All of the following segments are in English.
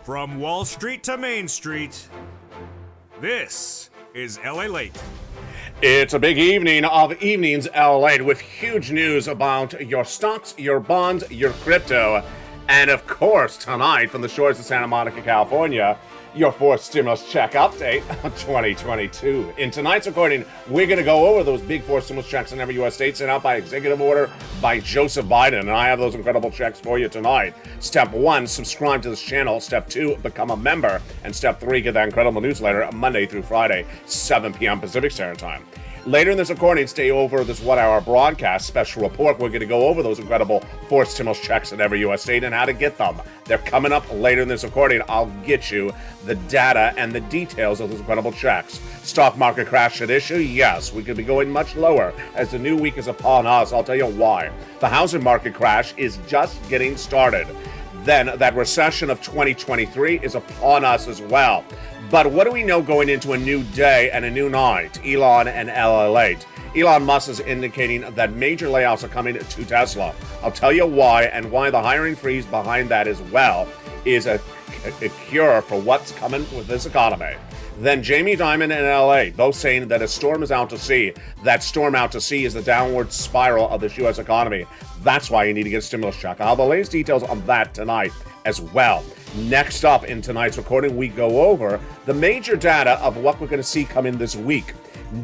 From Wall Street to Main Street, this is LALATE. It's a big evening of evenings LA with huge news about your stocks, your bonds, your crypto, and of course tonight from the shores of Santa Monica, California, your fourth stimulus check update of 2022. In tonight's recording, we're going to go over those big four stimulus checks in every U.S. state sent out by executive order by Joseph Biden, and I have those incredible checks for you tonight. Step 1, subscribe to this channel. Step 2, become a member. And Step 3, get that incredible newsletter Monday through Friday, 7 p.m. Pacific Standard Time. Later in this recording, stay over this 1-hour broadcast special report. We're going to go over those incredible four stimulus checks in every U.S. state and how to get them. They're coming up later in this recording. I'll get you the data and the details of those incredible checks. Stock market crash at issue? Yes, we could be going much lower as the new week is upon us. I'll tell you why. The housing market crash is just getting started. Then that recession of 2023 is upon us as well. But what do we know going into a new day and a new night? Elon and LALATE. Elon Musk is indicating that major layoffs are coming to Tesla. I'll tell you why, and why the hiring freeze behind that as well is a cure for what's coming with this economy. Then Jamie Dimon and LA, both saying that a storm is out to sea. That storm out to sea is the downward spiral of this U.S. economy. That's why you need to get a stimulus check. I'll have the latest details on that tonight as well. Next up in tonight's recording, we go over the major data of what we're going to see come in this week.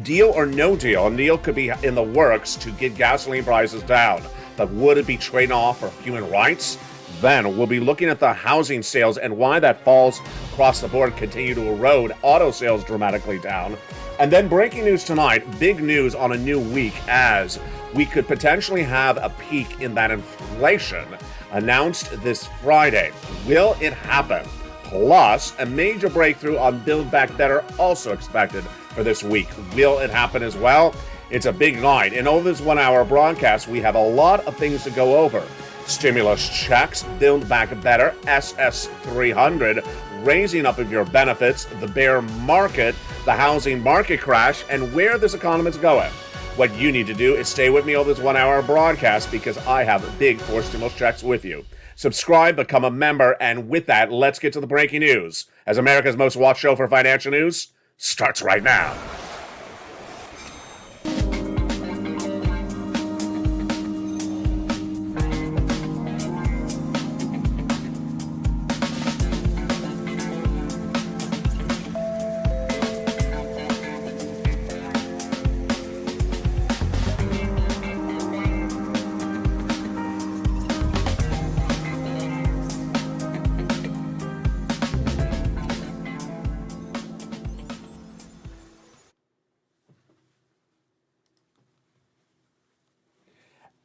Deal or no deal. A deal could be in the works to get gasoline prices down. But would it be trading off for human rights? Then we'll be looking at the housing sales and why that falls across the board continue to erode. Auto sales dramatically down. And then breaking news tonight, big news on a new week as we could potentially have a peak in that inflation announced this Friday. Will it happen? Plus, a major breakthrough on Build Back Better also expected for this week. Will it happen as well? It's a big night. And over this 1-hour broadcast, we have a lot of things to go over. Stimulus checks, Build Back Better, SS300, raising up of your benefits, the bear market, the housing market crash, and where this economy is going. What you need to do is stay with me over this 1-hour broadcast because I have big four stimulus checks with you. Subscribe, become a member, and with that, let's get to the breaking news. As America's most watched show for financial news starts right now.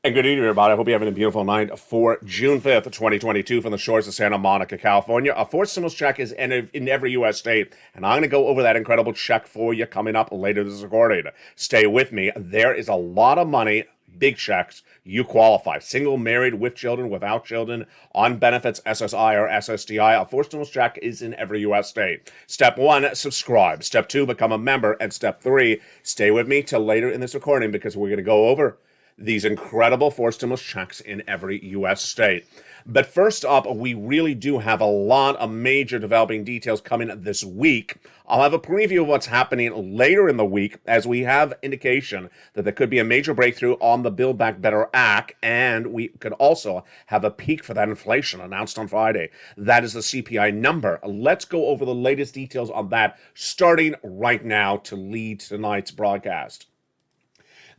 And good evening, everybody. I hope you're having a beautiful night for June 5th, 2022 from the shores of Santa Monica, California. A fourth stimulus check is in every U.S. state, and I'm going to go over that incredible check for you coming up later this recording. Stay with me. There is a lot of money, big checks. You qualify. Single, married, with children, without children, on benefits, SSI or SSDI. A fourth stimulus check is in every U.S. state. Step 1, subscribe. Step 2, become a member. And Step 3, stay with me till later in this recording because we're going to go over these incredible four stimulus checks in every U.S. state. But first up, we really do have a lot of major developing details coming this week. I'll have a preview of what's happening later in the week as we have indication that there could be a major breakthrough on the Build Back Better Act, and we could also have a peak for that inflation announced on Friday. That is the CPI number. Let's go over the latest details on that starting right now to lead tonight's broadcast.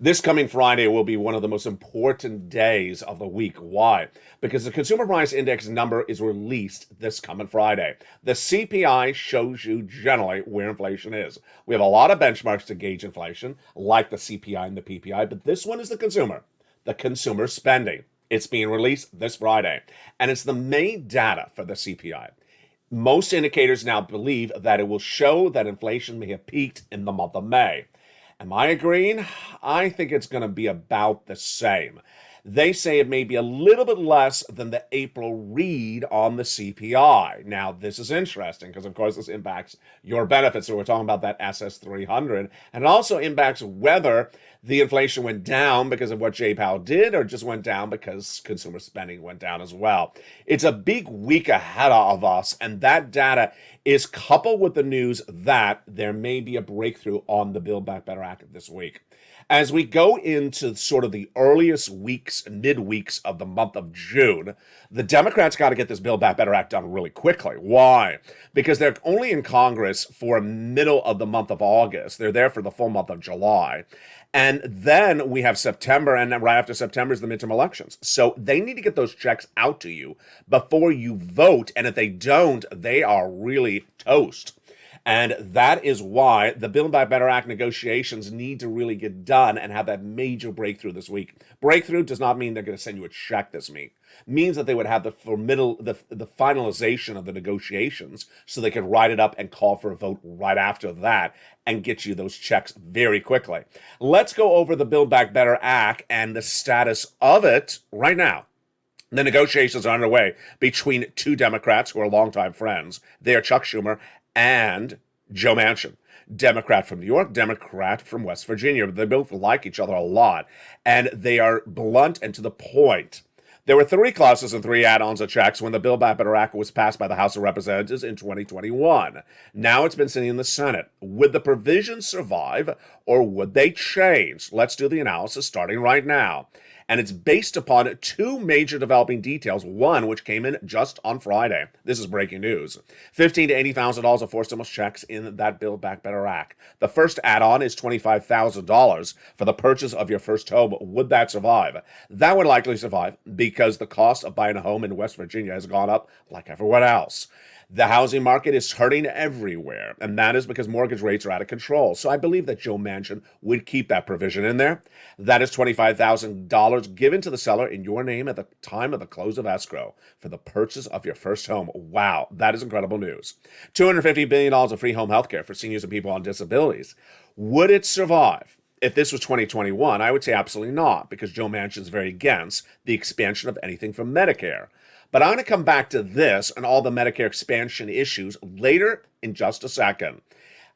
This coming Friday will be one of the most important days of the week. Why? Because the Consumer Price Index number is released this coming Friday. The CPI shows you generally where inflation is. We have a lot of benchmarks to gauge inflation, like the CPI and the PPI, but this one is the consumer spending. It's being released this Friday, and it's the main data for the CPI. Most indicators now believe that it will show that inflation may have peaked in the month of May. Am I agreeing? I think it's going to be about the same. They say it may be a little bit less than the April read on the CPI. Now, this is interesting because, of course, this impacts your benefits. So we're talking about that SS300. And it also impacts whether the inflation went down because of what Jay Powell did or just went down because consumer spending went down as well. It's a big week ahead of us, and that data is coupled with the news that there may be a breakthrough on the Build Back Better Act this week. As we go into sort of the earliest weeks, mid-weeks of the month of June, the Democrats got to get this Build Back Better Act done really quickly. Why? Because they're only in Congress for middle of the month of August. They're there for the full month of July. And then we have September, and then right after September is the midterm elections. So they need to get those checks out to you before you vote. And if they don't, they are really toast. And that is why the Build Back Better Act negotiations need to really get done and have that major breakthrough this week. Breakthrough does not mean they're going to send you a check this week. It means that they would have the finalization of the negotiations so they could write it up and call for a vote right after that and get you those checks very quickly. Let's go over the Build Back Better Act and the status of it right now. The negotiations are underway between two Democrats who are longtime friends. They are Chuck Schumer and Joe Manchin, Democrat from New York, Democrat from West Virginia. They both like each other a lot, and they are blunt and to the point. There were 3 clauses and 3 add-ons of checks when the Build Back Better Act was passed by the House of Representatives in 2021. Now it's been sitting in the Senate. Would the provisions survive, or would they change? Let's do the analysis starting right now. And it's based upon 2 major developing details, one which came in just on Friday. This is breaking news. $15,000 to $80,000 of forced stimulus checks in that Build Back Better Act. The first add-on is $25,000 for the purchase of your first home. Would that survive? That would likely survive because the cost of buying a home in West Virginia has gone up like everyone else. The housing market is hurting everywhere, and that is because mortgage rates are out of control. So I believe that Joe Manchin would keep that provision in there. That is $25,000 given to the seller in your name at the time of the close of escrow for the purchase of your first home. Wow, that is incredible news. $250 billion of free home health care for seniors and people on disabilities. Would it survive? If this was 2021, I would say absolutely not, because Joe Manchin is very against the expansion of anything from Medicare. But I'm going to come back to this and all the Medicare expansion issues later in just a second,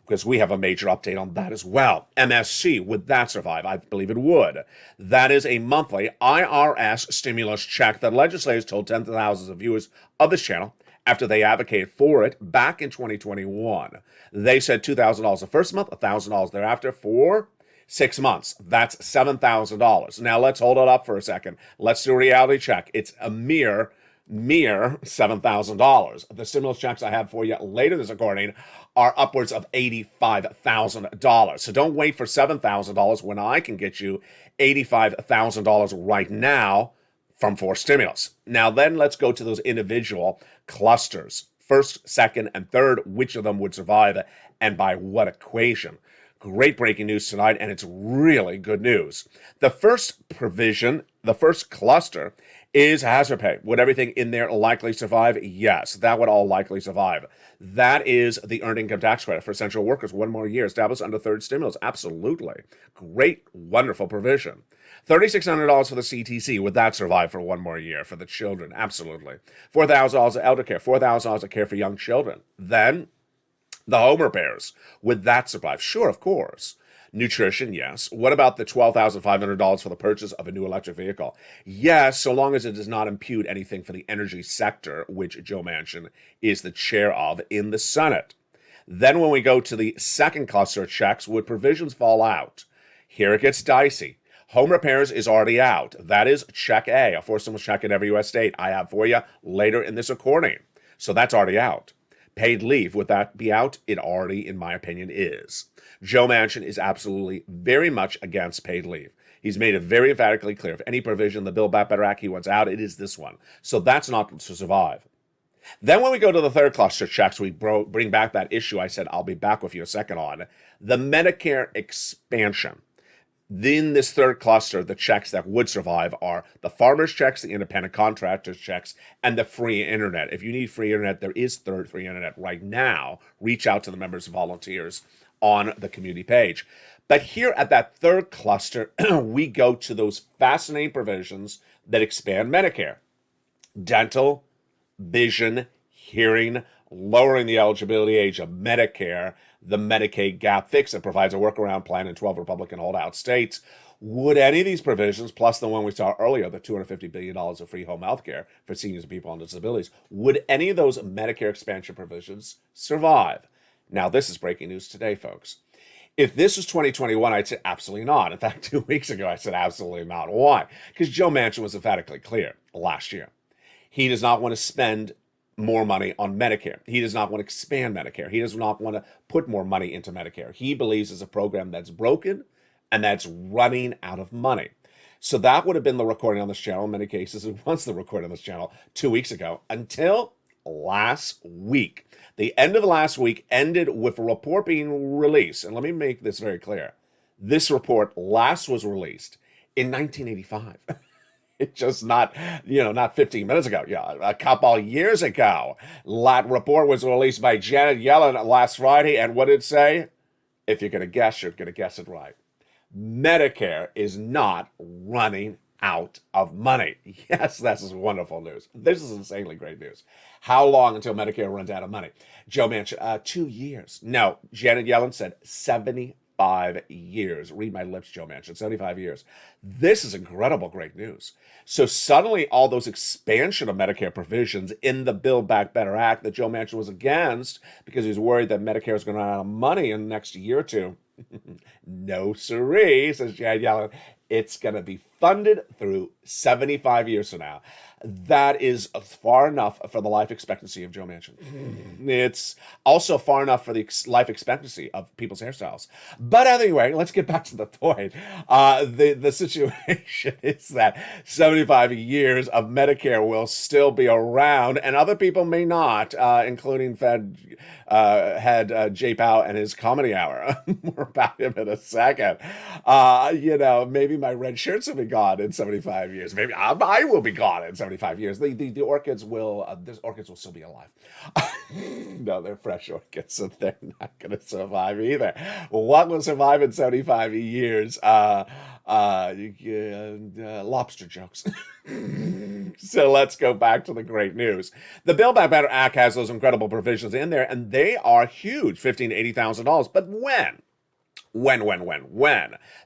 because we have a major update on that as well. MSC, would that survive? I believe it would. That is a monthly IRS stimulus check that legislators told tens of thousands of viewers of this channel after they advocated for it back in 2021. They said $2,000 the first month, $1,000 thereafter for 6 months. That's $7,000. Now let's hold it up for a second. Let's do a reality check. It's a mere $7,000. The stimulus checks I have for you later this recording are upwards of $85,000. So don't wait for $7,000 when I can get you $85,000 right now from forced stimulus. Now then, let's go to those individual clusters. First, second, and third, which of them would survive and by what equation? Great breaking news tonight, and it's really good news. The first provision, the first cluster, is hazard pay. Would everything in there likely survive? Yes, that would all likely survive. That is the earned income tax credit for essential workers. 1 more year established under third stimulus. Absolutely. Great, wonderful provision. $3,600 for the CTC. Would that survive for 1 more year for the children? Absolutely. $4,000 of elder care. $4,000 of care for young children. Then the home repairs. Would that survive? Sure, of course. Nutrition, yes. What about the $12,500 for the purchase of a new electric vehicle? Yes, so long as it does not impute anything for the energy sector, which Joe Manchin is the chair of in the Senate. Then when we go to the second cluster of checks, would provisions fall out? Here it gets dicey. Home repairs is already out. That is check A, a forced stimulus check in every U.S. state. I have for you later in this recording. So that's already out. Paid leave, would that be out? It already, in my opinion, is. Joe Manchin is absolutely very much against paid leave. He's made it very emphatically clear. If any provision in the Build Back Better Act he wants out, it is this one. So that's not to survive. Then when we go to the third cluster checks, we bring back that issue I said I'll be back with you a second on. The Medicare expansion. In this third cluster, the checks that would survive are the farmers' checks, the independent contractors' checks, and the free internet. If you need free internet, there is free internet right now. Reach out to the members and volunteers on the community page. But here at that third cluster, we go to those fascinating provisions that expand Medicare. Dental, vision, hearing, lowering the eligibility age of Medicare, the Medicaid gap fix that provides a workaround plan in 12 Republican holdout states. Would any of these provisions, plus the one we saw earlier, the $250 billion of free home health care for seniors and people on disabilities, would any of those Medicare expansion provisions survive? Now, this is breaking news today, folks. If this was 2021, I'd say absolutely not. In fact, 2 weeks ago, I said absolutely not. Why? Because Joe Manchin was emphatically clear last year. He does not want to spend more money on Medicare. He does not want to expand Medicare. He does not want to put more money into Medicare. He believes it's a program that's broken and that's running out of money. So that would have been the recording on this channel. In many cases, it was the recording on this channel 2 weeks ago until last week. The end of last week ended with a report being released. And let me make this very clear. This report last was released in 1985. It's just not 15 minutes ago. Yeah, a couple years ago. That report was released by Janet Yellen last Friday. And what did it say? If you're going to guess, you're going to guess it right. Medicare is not running out of money. Yes, this is wonderful news. This is insanely great news. How long until Medicare runs out of money? Joe Manchin, 2 years. No, Janet Yellen said 75 years. Read my lips, Joe Manchin, 75 years. This is incredible great news. So suddenly all those expansion of Medicare provisions in the Build Back Better Act that Joe Manchin was against because he was worried that Medicare is going to run out of money in the next year or two. No siree, says Janet Yellen. It's going to be funded through 75 years from now. That is far enough for the life expectancy of Joe Manchin. It's also far enough for the life expectancy of people's hairstyles. But anyway, let's get back to the point. The situation is that 75 years of Medicare will still be around, and other people may not, including Fed head Jay Powell and his comedy hour. More about him in a second. Maybe my red shirts will be gone in 75 years. Maybe I will be gone in 75 years. The orchids will still be alive. No, they're fresh orchids, so they're not going to survive either. What will survive in 75 years? Lobster jokes. So let's go back to the great news. The Build Back Better Act has those incredible provisions in there, and they are huge, $15,000 to $80,000. But when?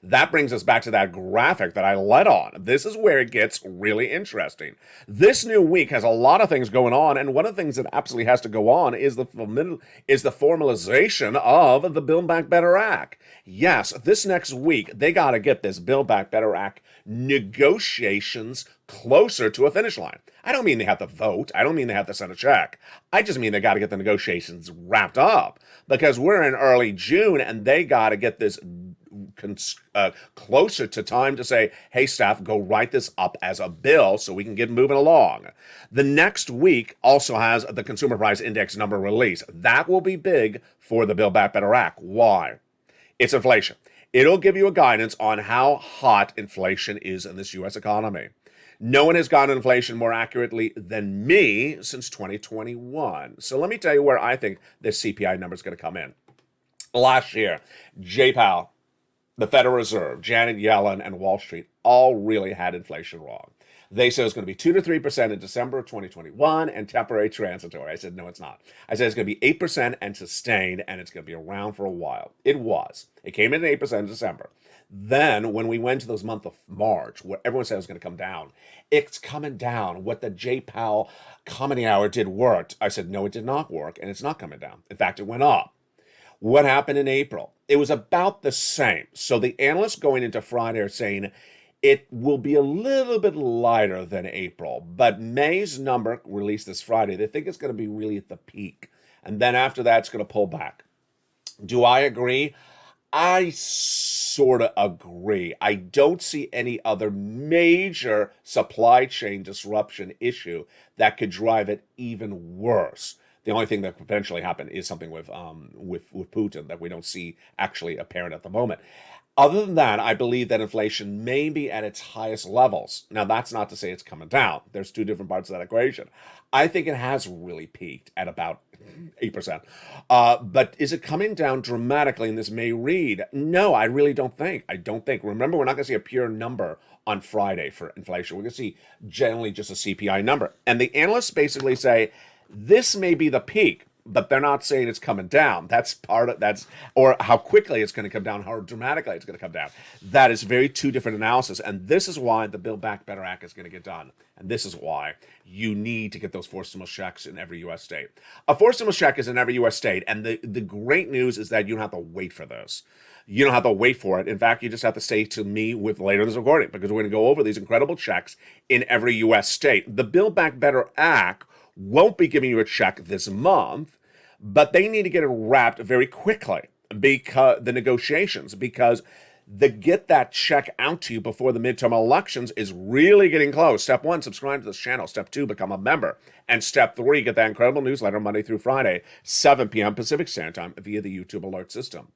That brings us back to that graphic that I led on. This is where it gets really interesting. This new week has a lot of things going on, and one of the things that absolutely has to go on is the formalization of the Build Back Better Act. Yes, this next week, they got to get this Build Back Better Act negotiations closer to a finish line. I don't mean they have to vote. I don't mean they have to send a check. I just mean they got to get the negotiations wrapped up because we're in early June and they got to get this closer to time to say, hey, staff, go write this up as a bill so we can get moving along. The next week also has the Consumer Price Index number release. That will be big for the Build Back Better Act. Why? It's inflation. It'll give you a guidance on how hot inflation is in this U.S. economy. No one has gotten inflation more accurately than me since 2021. So let me tell you where I think this CPI number is going to come in. Last year, Jay Powell, the Federal Reserve, Janet Yellen, and Wall Street all really had inflation wrong. They said it was going to be 2 to 3% in December of 2021 and temporary transitory. I said, no, it's not. I said it's going to be 8% and sustained, and it's going to be around for a while. It was. It came in at 8% in December. Then, when we went to this month of March, where everyone said it was going to come down, it's coming down. What the Jay Powell comedy hour did worked. I said, no, it did not work, and it's not coming down. In fact, it went up. What happened in April? It was about the same. So the analysts going into Friday are saying it will be a little bit lighter than April, but May's number released this Friday, they think it's going to be really at the peak. And then after that, it's going to pull back. Do I agree? I sort of agree. I don't see any other major supply chain disruption issue that could drive it even worse. The only thing that could potentially happen is something with Putin that we don't see actually apparent at the moment. Other than that, I believe that inflation may be at its highest levels. Now, that's not to say it's coming down. There's two different parts of that equation. I think it has really peaked at about 8%. But is it coming down dramatically in this May read? No, I really don't think. I don't think. Remember, we're not going to see a pure number on Friday for inflation. We're going to see generally just a CPI number. And the analysts basically say this may be the peak, but they're not saying it's coming down. Or how quickly it's going to come down, how dramatically it's going to come down. That is very two different analysis. And this is why the Build Back Better Act is going to get done. And this is why you need to get those forced stimulus checks in every U.S. state. A forced stimulus check is in every U.S. state. And the great news is that you don't have to wait for this. You don't have to wait for it. In fact, you just have to stay to me with later in this recording, because we're going to go over these incredible checks in every U.S. state. The Build Back Better Act won't be giving you a check this month, but they need to get it wrapped very quickly because the negotiations, because the get that check out to you before the midterm elections is really getting close. Step 1, subscribe to this channel. Step 2, become a member. And step 3, get that incredible newsletter Monday through Friday, 7 p.m. Pacific Standard Time via the YouTube alert system.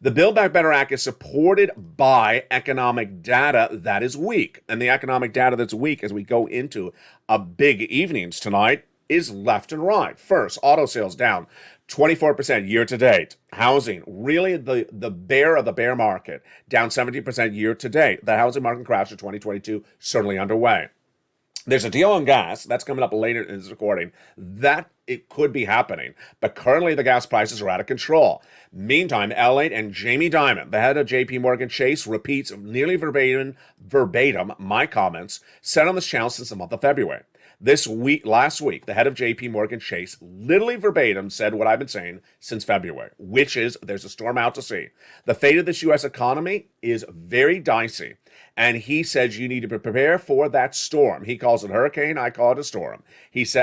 The Build Back Better Act is supported by economic data that is weak. And the economic data that's weak as we go into a big evenings tonight is left and right. First, auto sales down 24% year to date. Housing, really the bear of the bear market, down 17% year to date. The housing market crash of 2022 certainly underway. There's a deal on gas that's coming up later in this recording that it could be happening, but currently the gas prices are out of control. Meantime, LALATE and Jamie Dimon, the head of JP Morgan Chase, repeats nearly verbatim my comments said on this channel since the month of February. Last week, the head of JP Morgan Chase literally verbatim said what I've been saying since February, which is there's a storm out to sea. The fate of this U.S. economy is very dicey. And he says you need to prepare for that storm. He calls it a hurricane. I call it a storm.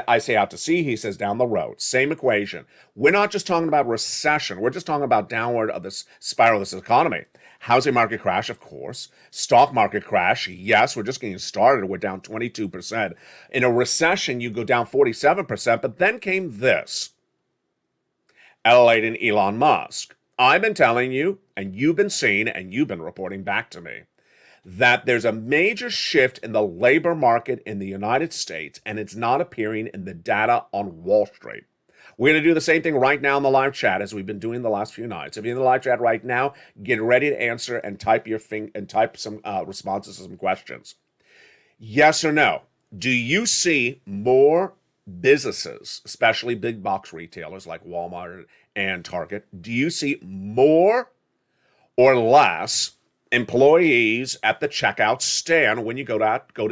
I say out to sea. He says down the road. Same equation. We're not just talking about recession. We're just talking about downward of this spiral of this economy. Housing market crash, of course. Stock market crash. Yes, we're just getting started. We're down 22%. In a recession, you go down 47%. But then came this. LALATE and Elon Musk. I've been telling you, and you've been seeing, and you've been reporting back to me, that there's a major shift in the labor market in the United States, and it's not appearing in the data on Wall Street. We're going to do the same thing right now in the live chat as we've been doing the last few nights. If you're in the live chat right now, get ready to answer and type some responses to some questions. Yes or no? Do you see more businesses, especially big box retailers like Walmart and Target, do you see more or less employees at the checkout stand when you go to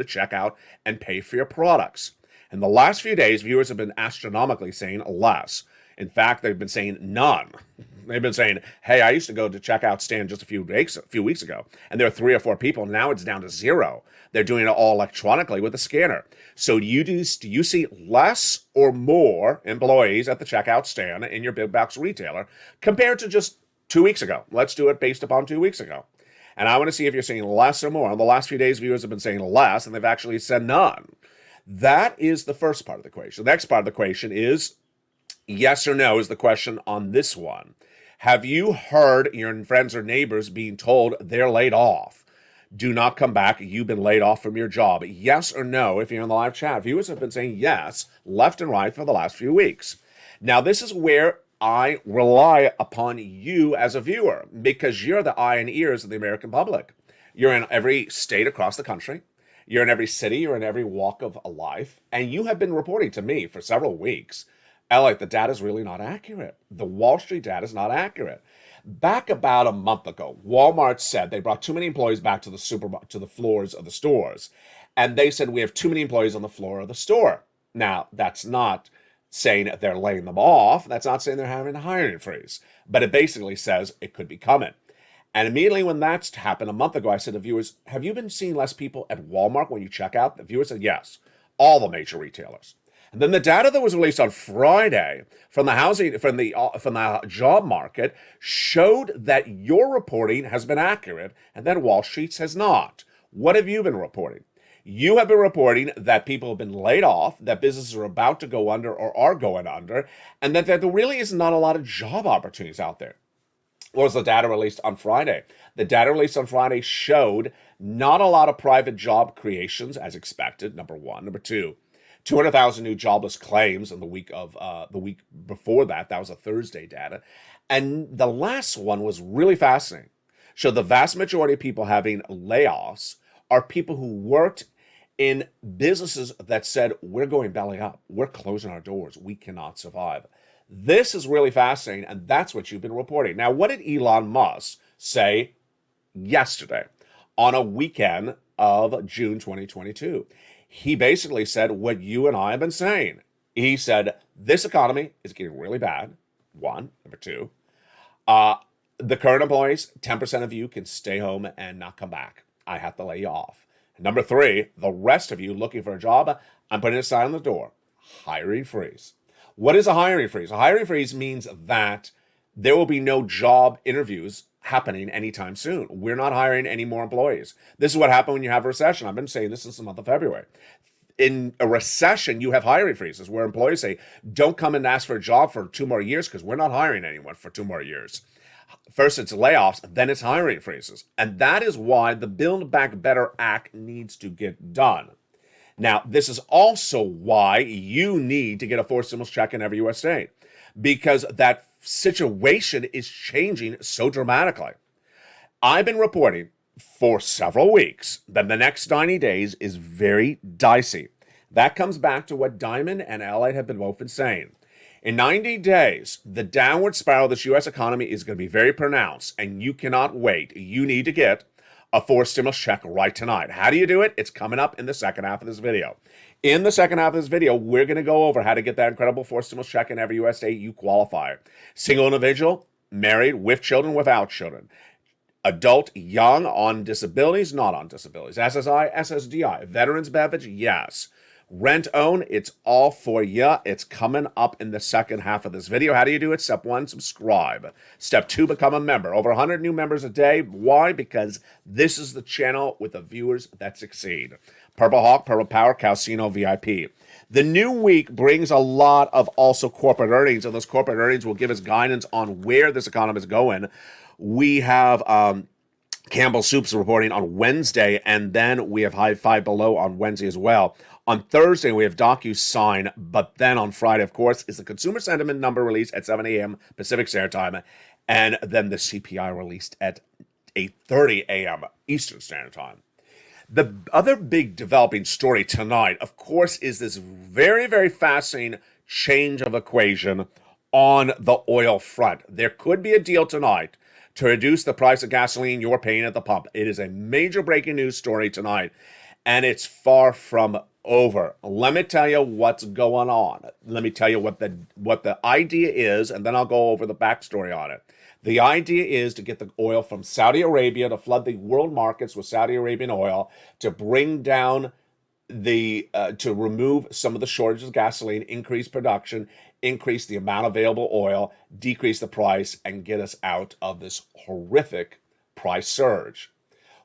checkout and pay for your products? In the last few days, viewers have been astronomically saying less. In fact, they've been saying none. They've been saying, hey, I used to go to checkout stand just a few weeks ago, and there were 3 or 4 people. Now it's down to 0. They're doing it all electronically with a scanner. So do you see less or more employees at the checkout stand in your big box retailer compared to just 2 weeks ago? Let's do it based upon 2 weeks ago. And I want to see if you're seeing less or more. In the last few days, viewers have been saying less, and they've actually said none. That is the first part of the equation. The next part of the equation is yes or no is the question on this one. Have you heard your friends or neighbors being told they're laid off? Do not come back. You've been laid off from your job. Yes or no if you're in the live chat. Viewers have been saying yes, left and right for the last few weeks. Now, this is where I rely upon you as a viewer, because you're the eye and ears of the American public. You're in every state across the country. You're in every city. You're in every walk of life. And you have been reporting to me for several weeks, the data is really not accurate. The Wall Street data is not accurate. Back about a month ago, Walmart said they brought too many employees back to the floors of the stores. And they said we have too many employees on the floor of the store. Now, that's not saying they're laying them off. That's not saying they're having a hiring freeze. But it basically says it could be coming. And immediately when that's happened a month ago, I said to viewers, have you been seeing less people at Walmart when you check out? The viewers said yes, all the major retailers. And then the data that was released on Friday from the job market showed that your reporting has been accurate and that Wall Street's has not. What have you been reporting? You have been reporting that people have been laid off, that businesses are about to go under or are going under, and that there really is not a lot of job opportunities out there. What was the data released on Friday? The data released on Friday showed not a lot of private job creations as expected, number one. Number two, 200,000 new jobless claims in the week before that. That was a Thursday data. And the last one was really fascinating. Showed the vast majority of people having layoffs are people who worked in businesses that said, we're going belly up, we're closing our doors, we cannot survive. This is really fascinating, and that's what you've been reporting. Now, what did Elon Musk say yesterday on a weekend of June 2022? He basically said what you and I have been saying. He said, this economy is getting really bad, one. Number two, the current employees, 10% of you can stay home and not come back. I have to lay you off. Number three, the rest of you looking for a job, I'm putting a sign on the door. Hiring freeze. What is a hiring freeze? A hiring freeze means that there will be no job interviews happening anytime soon. We're not hiring any more employees. This is what happens when you have a recession. I've been saying this since the month of February. In a recession, you have hiring freezes where employees say, don't come and ask for a job for 2 more years because we're not hiring anyone for 2 more years. First it's layoffs, then it's hiring freezes. And that is why the Build Back Better Act needs to get done. Now, this is also why you need to get a forced stimulus check in every U.S. state, because that situation is changing so dramatically. I've been reporting for several weeks that the next 90 days is very dicey. That comes back to what Diamond and LALATE have been both been saying. In 90 days, the downward spiral of this U.S. economy is going to be very pronounced, and you cannot wait. You need to get a forced stimulus check right tonight. How do you do it? It's coming up in the second half of this video. In the second half of this video, we're going to go over how to get that incredible forced stimulus check in every U.S. state you qualify. Single individual, married, with children, without children. Adult, young, on disabilities, not on disabilities. SSI, SSDI. Veterans benefits, yes. Rent own, it's all for you. It's coming up in the second half of this video. How do you do it? Step 1, subscribe. Step 2, become a member. Over 100 new members a day. Why? Because this is the channel with the viewers that succeed. Purple Hawk, Purple Power, Calcino VIP. The new week brings a lot of also corporate earnings, and those corporate earnings will give us guidance on where this economy is going. We have Campbell Soups reporting on Wednesday, and then we have High Five Below on Wednesday as well. On Thursday, we have DocuSign, but then on Friday, of course, is the consumer sentiment number released at 7 a.m. Pacific Standard Time, and then the CPI released at 8:30 a.m. Eastern Standard Time. The other big developing story tonight, of course, is this very, very fascinating change of equation on the oil front. There could be a deal tonight to reduce the price of gasoline you're paying at the pump. It is a major breaking news story tonight, and it's far from over. Let me tell you what's going on. Let me tell you what the idea is, and then I'll go over the backstory on it. The idea is to get the oil from Saudi Arabia, to flood the world markets with Saudi Arabian oil, to bring down to remove some of the shortages of gasoline, increase production, increase the amount of available oil, decrease the price, and get us out of this horrific price surge.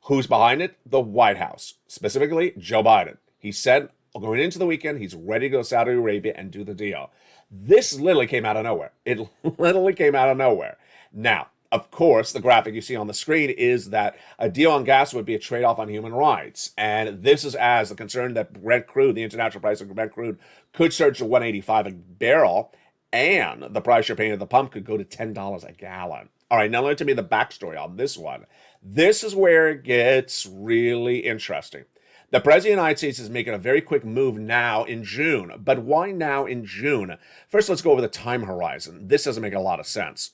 Who's behind it? The White House, specifically Joe Biden. He said going into the weekend, he's ready to go to Saudi Arabia and do the deal. This literally came out of nowhere. It literally came out of nowhere. Now, of course, the graphic you see on the screen is that a deal on gas would be a trade-off on human rights. And this is as the concern that Brent crude, the international price of Brent crude, could surge to $185 a barrel, and the price you're paying at the pump could go to $10 a gallon. All right, now let me tell you the backstory on this one. This is where it gets really interesting. The President of the United States is making a very quick move now in June. But why now in June? First, let's go over the time horizon. This doesn't make a lot of sense.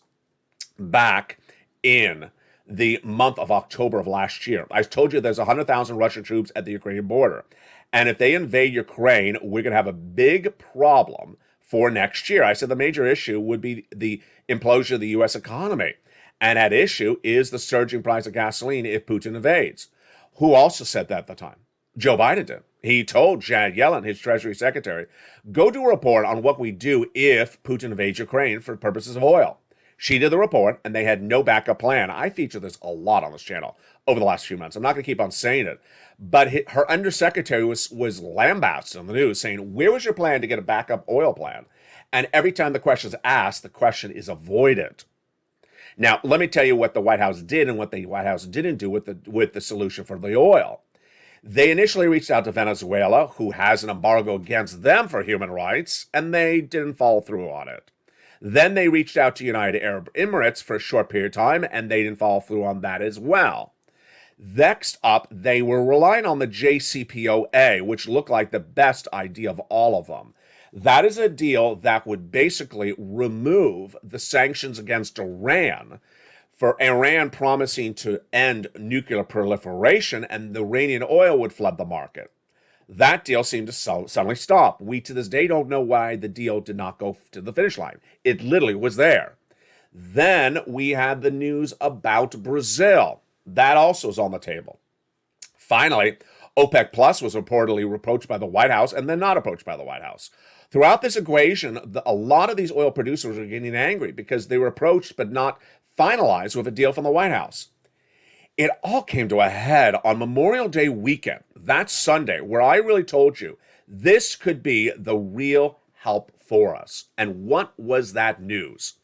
Back in the month of October of last year, I told you there's 100,000 Russian troops at the Ukrainian border. And if they invade Ukraine, we're going to have a big problem for next year. I said the major issue would be the implosion of the U.S. economy. And at issue is the surging price of gasoline if Putin invades. Who also said that at the time? Joe Biden did. He told Janet Yellen, his Treasury Secretary, go do a report on what we do if Putin invades Ukraine for purposes of oil. She did the report, and they had no backup plan. I feature this a lot on this channel over the last few months. I'm not going to keep on saying it. But her undersecretary was lambasted on the news saying, where was your plan to get a backup oil plan? And every time the question is asked, the question is avoided. Now, let me tell you what the White House did and what the White House didn't do with the solution for the oil. They initially reached out to Venezuela, who has an embargo against them for human rights, and they didn't follow through on it. Then they reached out to United Arab Emirates for a short period of time, and they didn't follow through on that as well. Next up, they were relying on the JCPOA, which looked like the best idea of all of them. That is a deal that would basically remove the sanctions against Iran, for Iran promising to end nuclear proliferation, and the Iranian oil would flood the market. That deal seemed to suddenly stop. We, to this day, don't know why the deal did not go to the finish line. It literally was there. Then we had the news about Brazil. That also is on the table. Finally, OPEC Plus was reportedly approached by the White House and then not approached by the White House. Throughout this equation, a lot of these oil producers were getting angry because they were approached but not finalized with a deal from the White House. It all came to a head on Memorial Day weekend, that Sunday, where I really told you this could be the real help for us. And what was that news?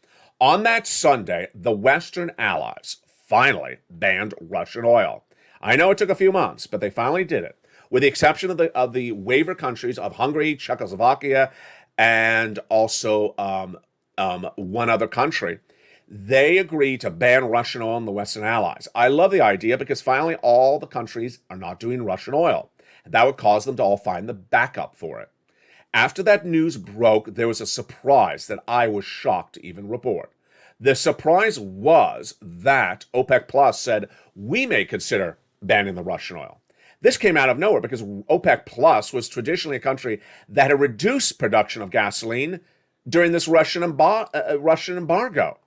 On that Sunday, the Western allies finally banned Russian oil. I know it took a few months, but they finally did it. With the exception of the waiver countries of Hungary, Czechoslovakia, and also one other country, they agreed to ban Russian oil in the Western allies. I love the idea because finally all the countries are not doing Russian oil. That would cause them to all find the backup for it. After that news broke, there was a surprise that I was shocked to even report. The surprise was that OPEC Plus said, we may consider banning the Russian oil. This came out of nowhere because OPEC Plus was traditionally a country that had reduced production of gasoline during this Russian embargo.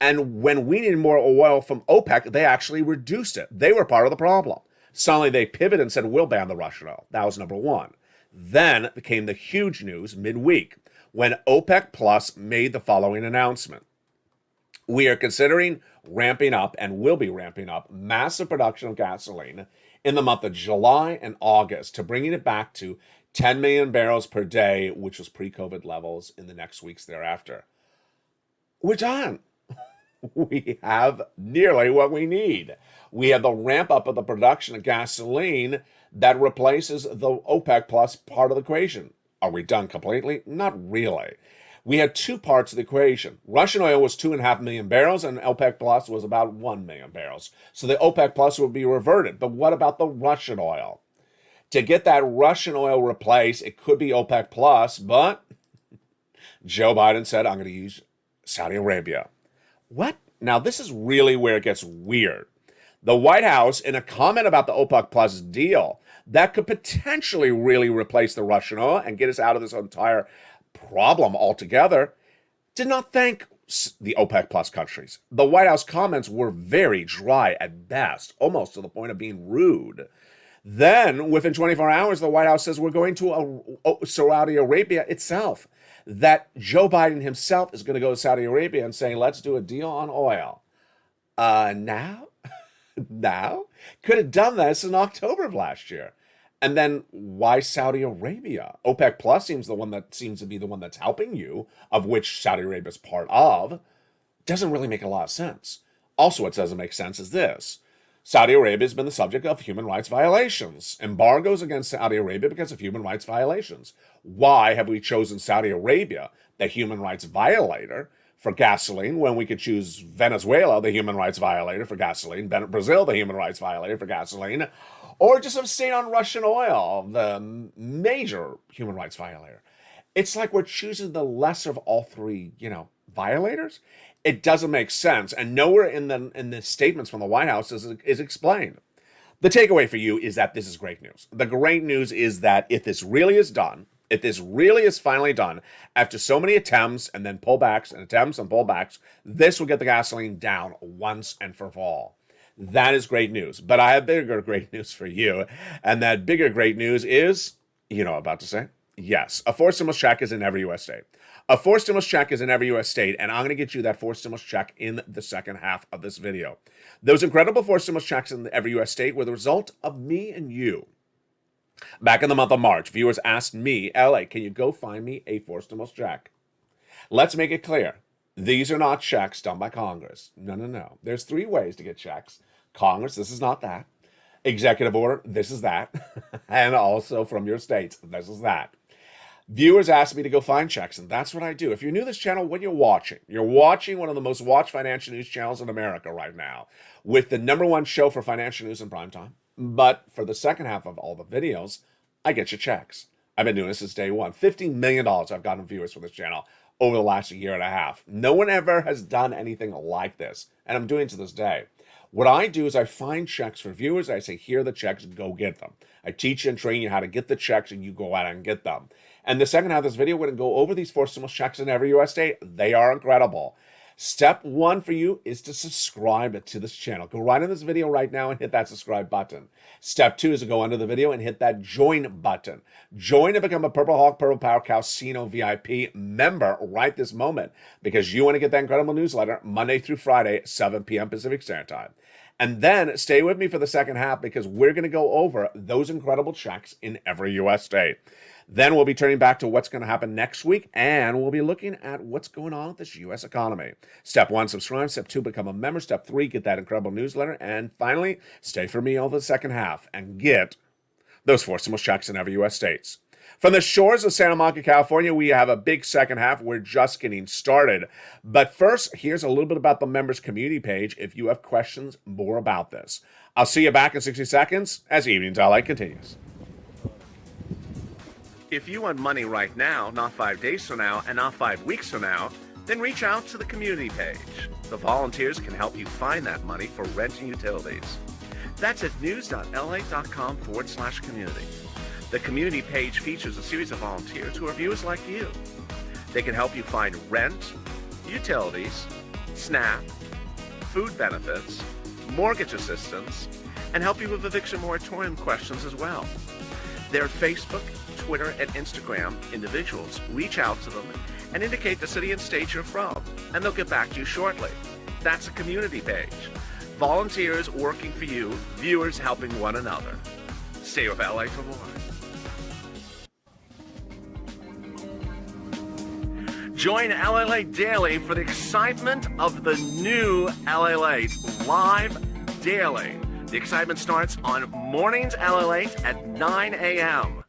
And when we needed more oil from OPEC, they actually reduced it. They were part of the problem. Suddenly they pivoted and said, we'll ban the Russian oil. That was number one. Then came the huge news midweek when OPEC Plus made the following announcement. We are considering ramping up and will be ramping up massive production of gasoline in the month of July and August to bringing it back to 10 million barrels per day, which was pre-COVID levels in the next weeks thereafter. We're done. We have nearly what we need. We have the ramp up of the production of gasoline that replaces the OPEC Plus part of the equation. Are we done completely? Not really. We had two parts of the equation. Russian oil was 2.5 million barrels and OPEC Plus was about 1 million barrels. So the OPEC Plus would be reverted. But what about the Russian oil? To get that Russian oil replaced, it could be OPEC Plus, but Joe Biden said, I'm going to use Saudi Arabia. What? Now, this is really where it gets weird. The White House, in a comment about the OPEC Plus deal that could potentially really replace the Russian oil and get us out of this entire problem altogether, did not thank the OPEC Plus countries. The White House comments were very dry at best, almost to the point of being rude. Then, within 24 hours, the White House says we're going to Saudi Arabia itself. That Joe Biden himself is going to go to Saudi Arabia and say, let's do a deal on oil. Now? Now? Could have done this in October of last year. And then why Saudi Arabia? OPEC Plus seems to be the one that's helping you, of which Saudi Arabia is part of. Doesn't really make a lot of sense. Also, what doesn't make sense is this. Saudi Arabia has been the subject of human rights violations, embargoes against Saudi Arabia because of human rights violations. Why have we chosen Saudi Arabia, the human rights violator, for gasoline when we could choose Venezuela, the human rights violator, for gasoline, Brazil, the human rights violator, for gasoline, or just abstain on Russian oil, the major human rights violator? It's like we're choosing the lesser of all three, violators. It doesn't make sense, and nowhere in the statements from the White House is explained. The takeaway for you is that this is great news. The great news is that if this really is done, if this really is finally done, after so many attempts and then pullbacks and attempts and pullbacks, this will get the gasoline down once and for all. That is great news. But I have bigger great news for you, and that bigger great news is, what I'm about to say? Yes, a forced stimulus check is in every U.S. state. A forced stimulus check is in every U.S. state, and I'm going to get you that forced stimulus check in the second half of this video. Those incredible forced stimulus checks in every U.S. state were the result of me and you. Back in the month of March, viewers asked me, LA, can you go find me a forced stimulus check? Let's make it clear. These are not checks done by Congress. No, no, no. There's 3 ways to get checks. Congress, this is not that. Executive order, this is that. And also from your states, this is that. Viewers ask me to go find checks, and that's what I do. If you're new to this channel, what you're watching one of the most watched financial news channels in America right now, with the #1 show for financial news in primetime. But for the second half of all the videos, I get you checks. I've been doing this since day one. $50 million I've gotten viewers for this channel over the last year and a half. No one ever has done anything like this, and I'm doing it to this day. What I do is I find checks for viewers. I say, here are the checks, go get them. I teach and train you how to get the checks, and you go out and get them. And the second half of this video, we're going to go over these 4 stimulus checks in every US state. They are incredible. Step 1 for you is to subscribe to this channel. Go right in this video right now and hit that subscribe button. Step 2 is to go under the video and hit that join button. Join and become a Purple Hawk, Purple Power Cow, Cino VIP member right this moment, because you want to get that incredible newsletter Monday through Friday, 7 p.m. Pacific Standard Time. And then stay with me for the second half, because we're going to go over those incredible checks in every U.S. state. Then we'll be turning back to what's going to happen next week, and we'll be looking at what's going on with this U.S. economy. Step 1, subscribe. Step 2, become a member. Step 3, get that incredible newsletter. And finally, stay for me all the second half and get those 4 stimulus checks in every U.S. states. From the shores of Santa Monica, California, we have a big second half. We're just getting started. But first, here's a little bit about the members community page if you have questions more about this. I'll see you back in 60 seconds as Evenings LA continues. If you want money right now, not 5 days from now, and not 5 weeks from now, then reach out to the community page. The volunteers can help you find that money for rent and utilities. That's at news.la.com/community. The community page features a series of volunteers who are viewers like you. They can help you find rent, utilities, SNAP, food benefits, mortgage assistance, and help you with eviction moratorium questions as well. Their Facebook, Twitter, and Instagram individuals reach out to them and indicate the city and state you're from, and they'll get back to you shortly. That's a community page. Volunteers working for you, viewers helping one another. Stay with LA for more. Join LALATE Daily for the excitement of the new LALATE live daily. The excitement starts on mornings LALATE at 9 a.m.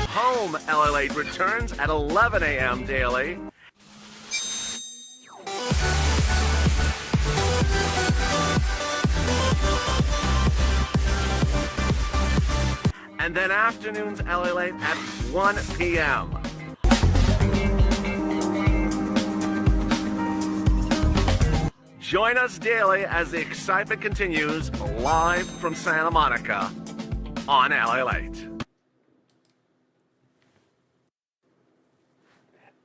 Home LALATE returns at 11 a.m. daily. And then afternoons LALATE at 1 p.m. Join us daily as the excitement continues live from Santa Monica on LALATE.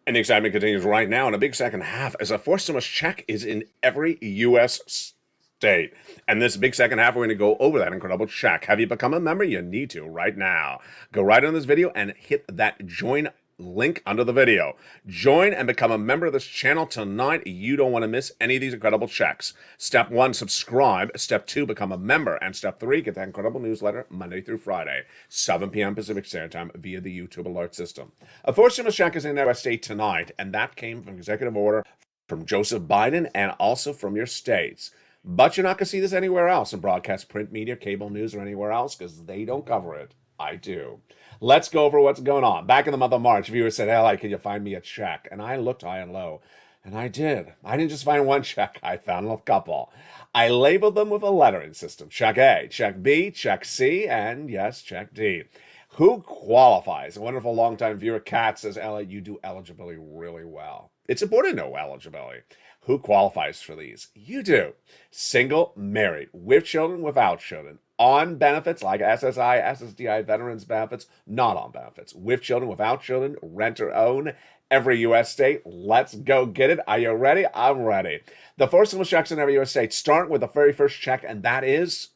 And the excitement continues right now in a big second half as a 4 stimulus check is in every U.S. state. And this big second half, we're going to go over that incredible check. Have you become a member? You need to right now. Go right on this video and hit that join link under the video. Join and become a member of this channel tonight. You don't want to miss any of these incredible checks. Step 1, subscribe. Step 2, become a member. And step 3, get that incredible newsletter Monday through Friday, 7 p.m. Pacific Standard Time via the YouTube alert system. A 4 stimulus check is in our state tonight, and that came from executive order from Joseph Biden and also from your states. But you're not going to see this anywhere else in broadcast, print media, cable news, or anywhere else because they don't cover it. I do. Let's go over what's going on. Back in the month of March, viewers said, "Hey, can you find me a check?" And I looked high and low, and I did. I didn't just find one check. I found a couple. I labeled them with a lettering system. Check A, check B, check C, and yes, check D. Who qualifies? A wonderful longtime viewer, Kat, says, "Ella, you do eligibility really well." It's important to know eligibility. Who qualifies for these? You do. Single, married, with children, without children, on benefits like SSI, SSDI, veterans benefits, not on benefits, with children, without children, rent or own, every U.S. state. Let's go get it. Are you ready? I'm ready. The 4 stimulus checks in every U.S. state start with the very first check, and that is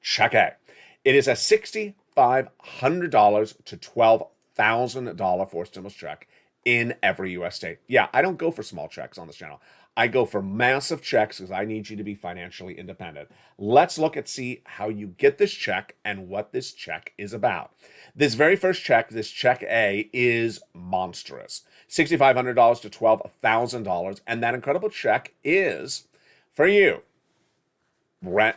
check A. It is a $6,500 to $12,000 4 stimulus check in every U.S. state. Yeah, I don't go for small checks on this channel. I go for massive checks because I need you to be financially independent. Let's look at see how you get this check and what this check is about. This very first check, this check A, is monstrous. $6,500 to $12,000. And that incredible check is for you.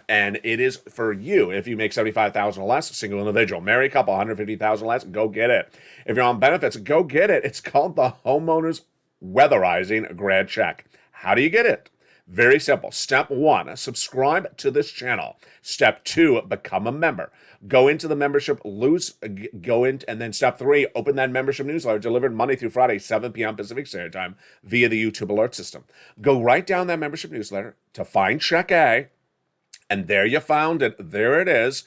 And it is for you if you make $75,000 or less, single individual, married couple, $150,000 less, go get it. If you're on benefits, go get it. It's called the Homeowners Weatherizing Grant Check. How do you get it? Very simple. Step 1, subscribe to this channel. Step 2, become a member. Go into the membership, and then step 3, open that membership newsletter delivered Monday through Friday, 7 p.m. Pacific Standard Time via the YouTube alert system. Go right down that membership newsletter to find check A. And there you found it. There it is.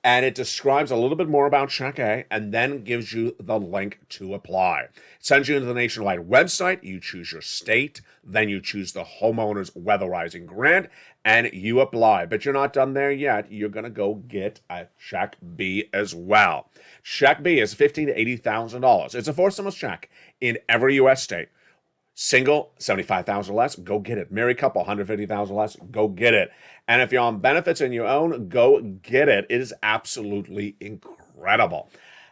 And it describes a little bit more about check A and then gives you the link to apply. It sends you into the nationwide website. You choose your state. Then you choose the Homeowners Weatherizing Grant and you apply. But you're not done there yet. You're going to go get a check B as well. Check B is $15,000 to $80,000. It's a 4-stimulus check in every U.S. state. Single, $75,000 less, go get it. Married couple, $150,000 less, go get it. And if you're on benefits and you own, go get it. It is absolutely incredible.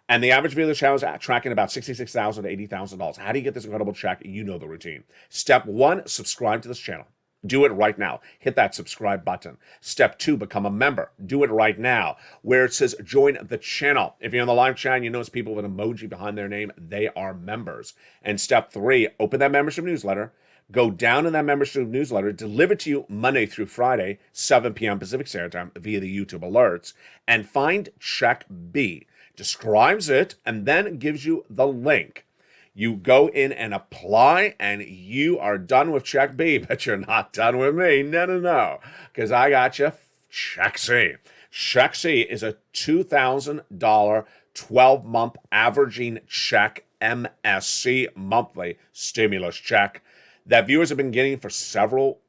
And the average viewer of the channel is tracking about $66,000 to $80,000. How do you get this incredible check? You know the routine. Step 1, subscribe to this channel. Do it right now. Hit that subscribe button. Step 2, become a member. Do it right now. Where it says join the channel. If you're on the live chat, you notice people with an emoji behind their name. They are members. And step 3, open that membership newsletter. Go down in that membership newsletter, delivered to you Monday through Friday, 7 p.m. Pacific Standard Time via the YouTube alerts, and find check B. Describes it and then gives you the link. You go in and apply, and you are done with check B, but you're not done with me. No, because I got you check C. Check C is a $2,000 12-month averaging check, MSC, monthly stimulus check, that viewers have been getting for several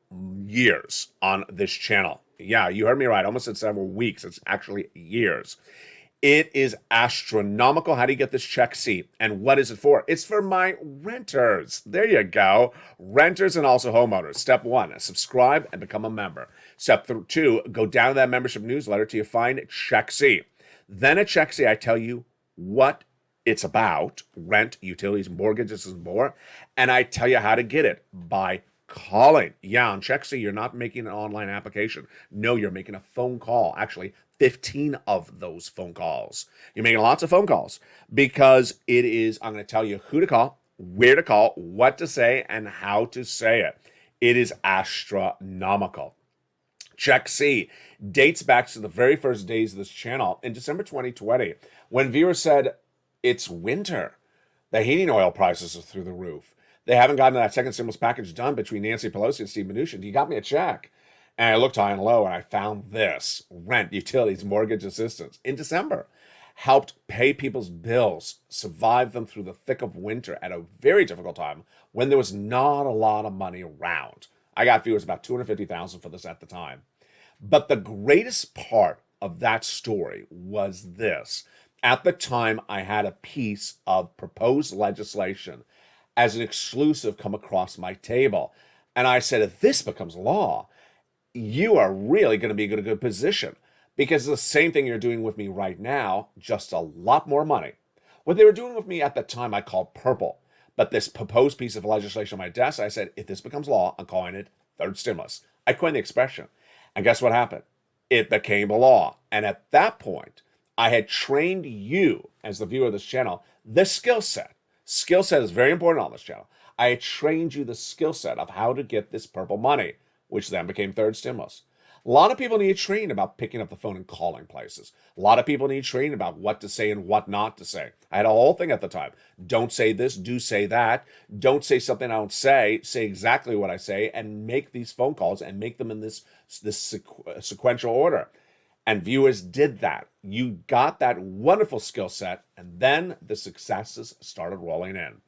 years on this channel. Yeah, you heard me right. I almost said several weeks. It's actually years. It is astronomical. How do you get this check C? And what is it for? It's for my renters. There you go. Renters and also homeowners. Step 1, subscribe and become a member. Step 2, go down to that membership newsletter till you find check C. Then at check C, I tell you what it's about: rent, utilities, mortgages, and more. And I tell you how to get it by calling. Yeah, on check C, you're not making an online application. No, you're making a phone call. Actually, 15 of those phone calls. You're making lots of phone calls because it is, I'm going to tell you who to call, where to call, what to say, and how to say it. It is astronomical. Check C dates back to the very first days of this channel in December 2020, when viewers said, it's winter. The heating oil prices are through the roof. They haven't gotten that second stimulus package done between Nancy Pelosi and Steve Mnuchin. You got me a check. And I looked high and low and I found this: rent, utilities, mortgage assistance in December. Helped pay people's bills, survive them through the thick of winter at a very difficult time when there was not a lot of money around. I got viewers about $250,000 for this at the time. But the greatest part of that story was this. At the time, I had a piece of proposed legislation as an exclusive come across my table. And I said, if this becomes law, you are really going to be in a good position, because it's the same thing you're doing with me right now, just a lot more money. What they were doing with me at the time, I called purple. But this proposed piece of legislation on my desk, I said, if this becomes law, I'm calling it third stimulus. I coined the expression. And guess what happened? It became a law. And at that point, I had trained you, as the viewer of this channel, the skill set. Skill set is very important on this channel. I had trained you the skill set of how to get this purple money, which then became third stimulus. A lot of people need training about picking up the phone and calling places. A lot of people need training about what to say and what not to say. I had a whole thing at the time. Don't say this, do say that. Don't say something I don't say. Say exactly what I say and make these phone calls and make them in this sequential order. And viewers did that. You got that wonderful skill set, and then the successes started rolling in.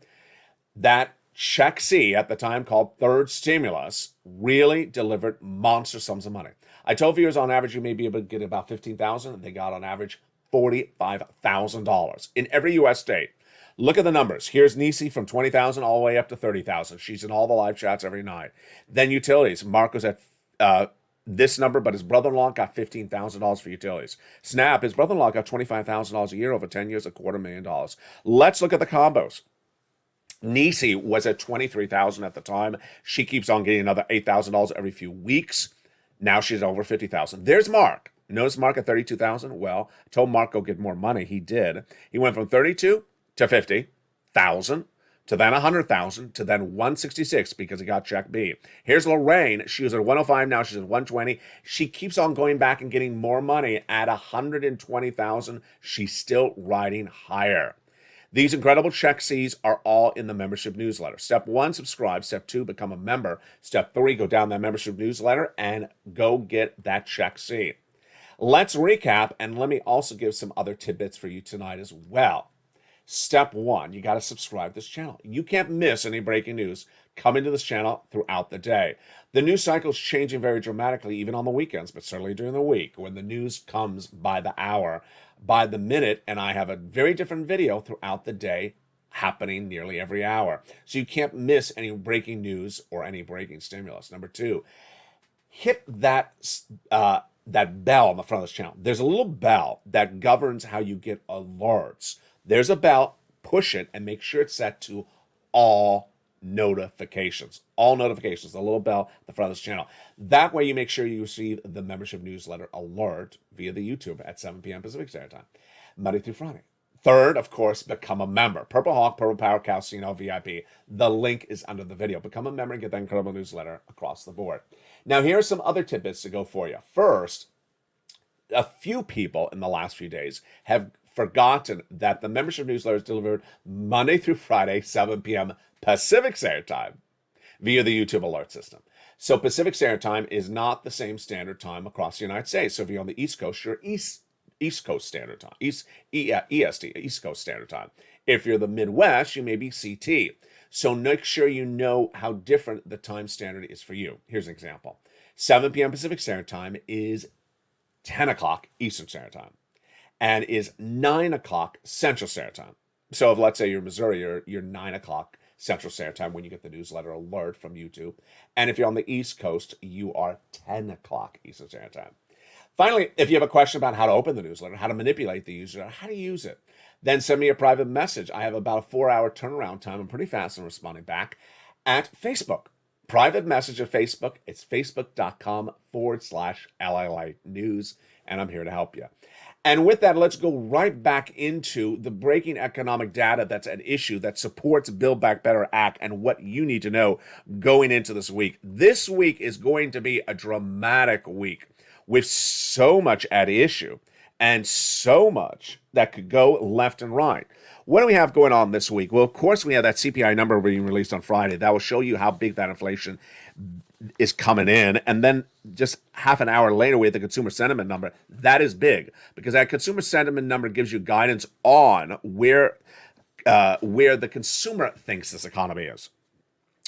That check C, at the time called third stimulus, really delivered monster sums of money. I told viewers on average you may be able to get about $15,000. They got on average $45,000 in every U.S. state. Look at the numbers. Here's Nisi from 20,000 all the way up to 30,000. She's in all the live chats every night. Then utilities. Marco's at this number, but his brother-in-law got $15,000 for utilities. Snap, his brother-in-law got $25,000 a year over 10 years, $250,000. Let's look at the combos. Nisi was at 23,000 at the time. She keeps on getting another $8,000 every few weeks. Now she's over 50,000. There's Mark. Notice Mark at 32,000. Well, I told Mark go get more money. He did. He went from 32 to 50,000 to then 100,000 to then 166 because he got check B. Here's Lorraine. She was at 105. Now she's at 120. She keeps on going back and getting more money at 120,000. She's still riding higher. These incredible check Cs are all in the membership newsletter. Step 1, subscribe. Step 2, become a member. Step 3, go down that membership newsletter and go get that check C. Let's recap, and let me also give some other tidbits for you tonight as well. Step 1, you got to subscribe to this channel. You can't miss any breaking news coming to this channel throughout the day. The news cycle is changing very dramatically, even on the weekends, but certainly during the week when the news comes by the hour, by the minute, and I have a very different video throughout the day happening nearly every hour. So you can't miss any breaking news or any breaking stimulus. Number 2, hit that bell on the front of this channel. There's a little bell that governs how you get alerts. There's a bell, push it, and make sure it's set to all notifications. All notifications, the little bell at the front of this channel. That way you make sure you receive the membership newsletter alert via the YouTube at 7 p.m. Pacific Standard Time, Monday through Friday. Third, of course, become a member. Purple Hawk, Purple Power, Calcino, VIP. The link is under the video. Become a member and get that incredible newsletter across the board. Now, here are some other tidbits to go for you. First, a few people in the last few days have forgotten that the membership newsletter is delivered Monday through Friday, 7 p.m. Pacific Standard Time via the YouTube alert system. So Pacific Standard Time is not the same standard time across the United States. So if you're on the East Coast, you're East Coast Standard Time, EST, East Coast Standard Time. If you're the Midwest, you may be CT. So make sure you know how different the time standard is for you. Here's an example. 7 p.m. Pacific Standard Time is 10 o'clock Eastern Standard Time and is 9 o'clock Central Standard Time. So if, let's say, you're in Missouri, you're 9 o'clock Central Standard Time when you get the newsletter alert from YouTube. And if you're on the East Coast, you are 10 o'clock Eastern Standard Time. Finally, if you have a question about how to open the newsletter, how to manipulate the user, how to use it, then send me a private message. I have about a 4-hour turnaround time. I'm pretty fast in responding back at Facebook. Private message at Facebook. It's facebook.com/LALATE news, and I'm here to help you. And with that, let's go right back into the breaking economic data that's at issue that supports Build Back Better Act and what you need to know going into this week. This week is going to be a dramatic week with so much at issue and so much that could go left and right. What do we have going on this week? Well, of course, we have that CPI number being released on Friday. That will show you how big that inflation is coming in. And then just half an hour later, we have the consumer sentiment number. That is big because that consumer sentiment number gives you guidance on where the consumer thinks this economy is.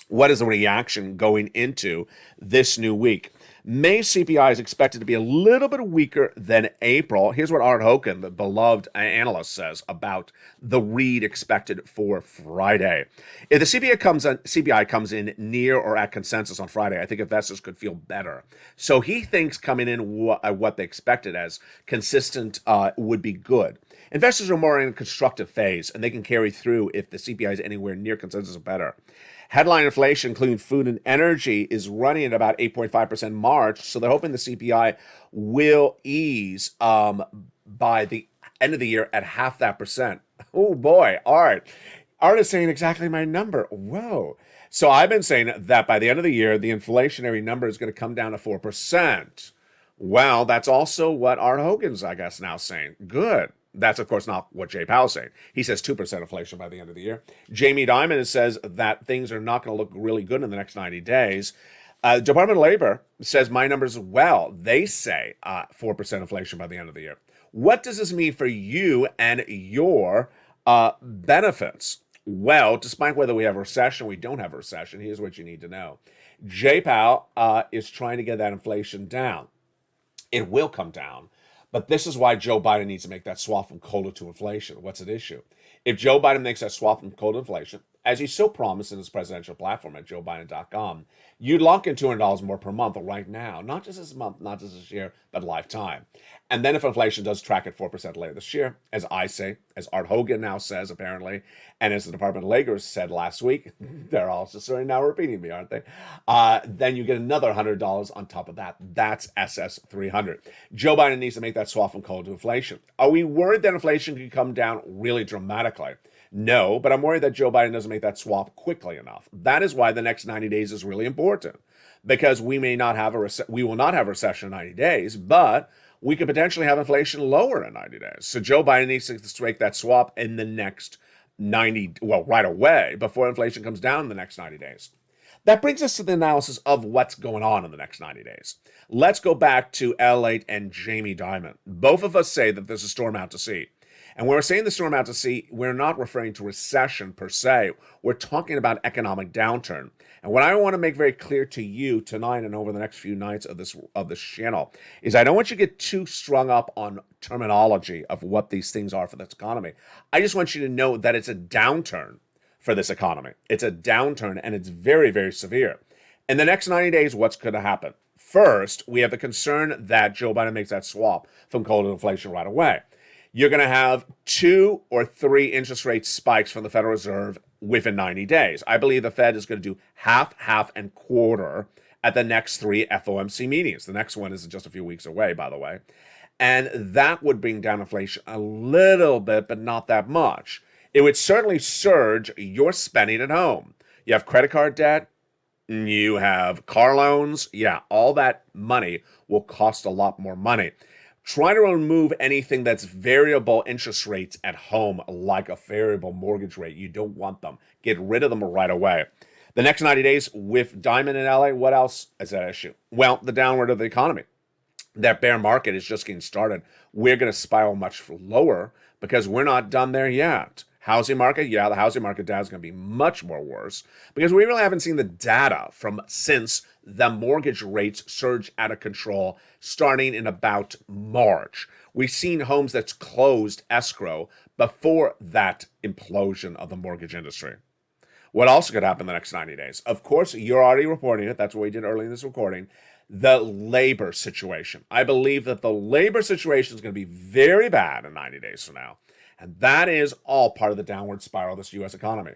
What is the reaction going into this new week? May CPI is expected to be a little bit weaker than April. Here's what Art Hogan, the beloved analyst, says about the read expected for Friday. If the CPI comes in near or at consensus on Friday, I think investors could feel better. So he thinks coming in what they expected as consistent would be good. Investors are more in a constructive phase, and they can carry through if the CPI is anywhere near consensus or better. Headline inflation, including food and energy, is running at about 8.5% in March, so they're hoping the CPI will ease by the end of the year at half that percent. Oh boy, Art is saying exactly my number. Whoa. So I've been saying that by the end of the year, the inflationary number is going to come down to 4%. Well, that's also what Art Hogan's, I guess, now saying. Good. That's, of course, not what Jay Powell's saying. He says 2% inflation by the end of the year. Jamie Dimon says that things are not going to look really good in the next 90 days. Department of Labor says my numbers as well. They say 4% inflation by the end of the year. What does this mean for you and your benefits? Well, despite whether we have a recession or we don't have a recession, here's what you need to know. Jay Powell is trying to get that inflation down. It will come down. But this is why Joe Biden needs to make that swap from cola to inflation. What's at issue? If Joe Biden makes that swap from cola to inflation, as he so promised in his presidential platform at joebiden.com, you'd lock in $200 more per month right now, not just this month, not just this year, but lifetime. And then if inflation does track at 4% later this year, as I say, as Art Hogan now says apparently, and as the Department of Labor said last week, they're also sort of now repeating me, aren't they? Then you get another $100 on top of that. That's SS 300. Joe Biden needs to make that swap from cola to inflation. Are we worried that inflation could come down really dramatically? No, but I'm worried that Joe Biden doesn't make that swap quickly enough. That is why the next 90 days is really important, because we will not have a recession in 90 days, but we could potentially have inflation lower in 90 days. So Joe Biden needs to make that swap in the next right away, before inflation comes down in the next 90 days. That brings us to the analysis of what's going on in the next 90 days. Let's go back to LALATE and Jamie Dimon. Both of us say that there's a storm out to sea. And when we're saying the storm out to sea, we're not referring to recession per se. We're talking about economic downturn. And what I want to make very clear to you tonight and over the next few nights of this channel is I don't want you to get too strung up on terminology of what these things are for this economy. I just want you to know that it's a downturn for this economy. It's a downturn, and it's very, very severe. In the next 90 days, what's going to happen? First, we have the concern that Joe Biden makes that swap from cola to inflation right away. You're going to have 2 or 3 interest rate spikes from the Federal Reserve within 90 days. I believe the Fed is going to do half, and quarter at the next 3 FOMC meetings. The next one is just a few weeks away, by the way. And that would bring down inflation a little bit, but not that much. It would certainly surge your spending at home. You have credit card debt, you have car loans. Yeah, all that money will cost a lot more money. Try to remove anything that's variable interest rates at home, like a variable mortgage rate. You don't want them. Get rid of them right away. The next 90 days with Dimon in LA, what else is that issue? Well, the downward of the economy. That bear market is just getting started. We're going to spiral much lower because we're not done there yet. Housing market, yeah, the housing market data is going to be much more worse because we really haven't seen the data from since the mortgage rates surged out of control starting in about March. We've seen homes that's closed escrow before that implosion of the mortgage industry. What else could happen in the next 90 days? Of course, you're already reporting it. That's what we did early in this recording. The labor situation. I believe that the labor situation is going to be very bad in 90 days from now. And that is all part of the downward spiral of this U.S. economy.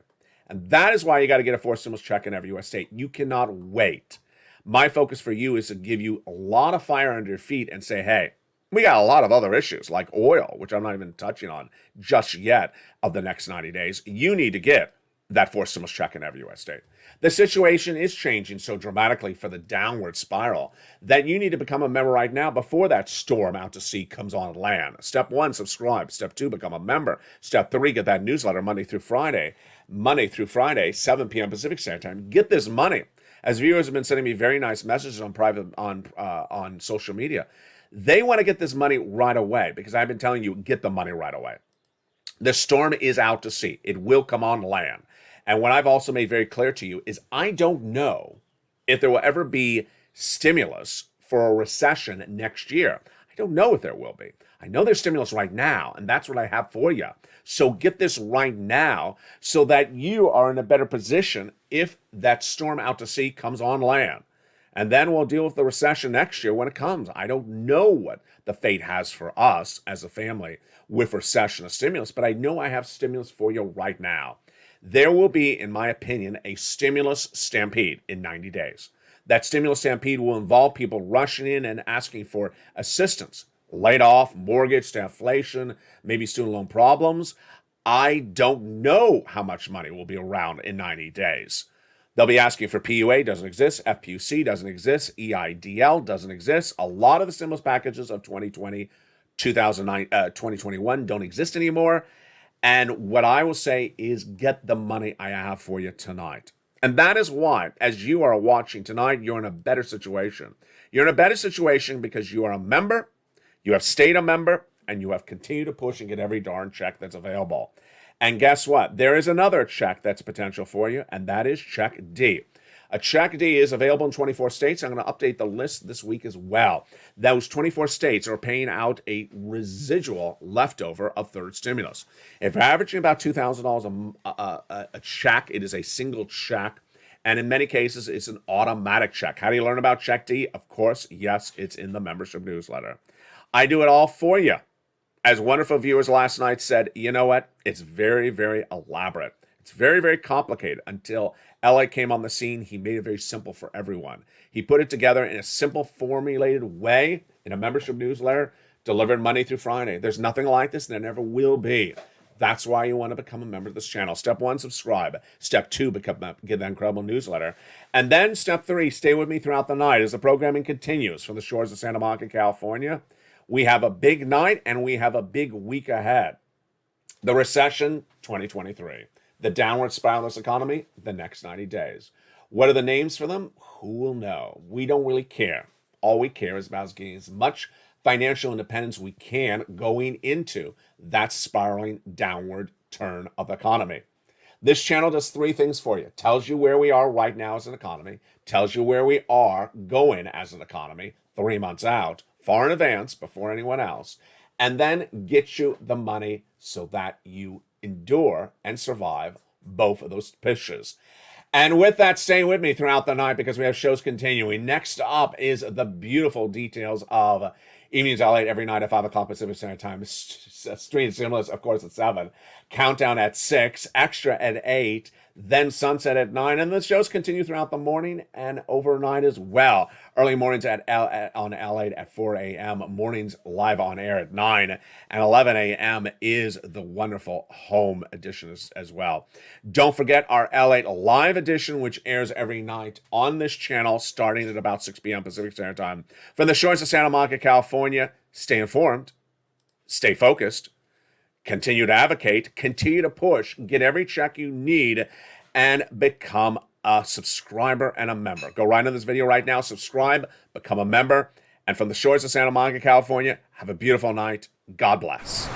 And that is why you got to get a forced stimulus check in every U.S. state. You cannot wait. My focus for you is to give you a lot of fire under your feet and say, hey, we got a lot of other issues like oil, which I'm not even touching on just yet of the next 90 days. You need to get that forced stimulus check in every U.S. state. The situation is changing so dramatically for the downward spiral that you need to become a member right now before that storm out to sea comes on land. Step 1, subscribe. Step 2, become a member. Step 3, get that newsletter Monday through Friday, 7 p.m. Pacific Standard Time. Get this money. As viewers have been sending me very nice messages on social media, they want to get this money right away because I've been telling you, get the money right away. The storm is out to sea. It will come on land. And what I've also made very clear to you is I don't know if there will ever be stimulus for a recession next year. I don't know if there will be. I know there's stimulus right now, and that's what I have for you. So get this right now so that you are in a better position if that storm out to sea comes on land. And then we'll deal with the recession next year when it comes. I don't know what the fate has for us as a family with recession or stimulus, but I know I have stimulus for you right now. There will be, in my opinion, a stimulus stampede in 90 days. That stimulus stampede will involve people rushing in and asking for assistance, laid off, mortgage, stagflation, maybe student loan problems. I don't know how much money will be around in 90 days. They'll be asking for PUA, doesn't exist. FPUC doesn't exist. EIDL doesn't exist. A lot of the stimulus packages of 2020, 2021 don't exist anymore. And what I will say is get the money I have for you tonight. And that is why, as you are watching tonight, you're in a better situation. You're in a better situation because you are a member, you have stayed a member, and you have continued to push and get every darn check that's available. And guess what? There is another check that's potential for you, and that is check D. A check D is available in 24 states. I'm going to update the list this week as well. Those 24 states are paying out a residual leftover of third stimulus. If you're averaging about $2,000 a check, it is a single check. And in many cases, it's an automatic check. How do you learn about Check D? Of course, yes, it's in the membership newsletter. I do it all for you. As wonderful viewers last night said, you know what? It's very, very elaborate. It's very, very complicated until LA came on the scene. He made it very simple for everyone. He put it together in a simple, formulated way in a membership newsletter, delivered Monday through Friday. There's nothing like this, and there never will be. That's why you want to become a member of this channel. Step 1, subscribe. Step 2, get that incredible newsletter. And then step 3, stay with me throughout the night as the programming continues from the shores of Santa Monica, California. We have a big night and we have a big week ahead. The recession, 2023. The downward spiral of this economy, the next 90 days. What are the names for them? Who will know? We don't really care. All we care is about getting as much financial independence we can going into that spiraling downward turn of the economy. This channel does 3 things for you. Tells you where we are right now as an economy. Tells you where we are going as an economy 3 months out, far in advance, before anyone else. And then gets you the money so that you endure and survive both of those pitches. And with that, stay with me throughout the night because we have shows continuing. Next up is the beautiful details of Evenings LALATE every night at 5 o'clock Pacific Standard Time. Street Stimulus, of course, at 7. Countdown at 6. Extra at 8. Then Sunset at 9. And the shows continue throughout the morning and overnight as well. Early mornings on LALATE at 4 a.m. Mornings live on air at 9. And 11 a.m. is the wonderful home edition as well. Don't forget our LALATE live edition, which airs every night on this channel starting at about 6 p.m. Pacific Standard Time. From the shores of Santa Monica, California, stay informed, stay focused, continue to advocate, continue to push, get every check you need, and become a subscriber and a member. Go right in this video right now, subscribe, become a member, and from the shores of Santa Monica, California, have a beautiful night. God bless.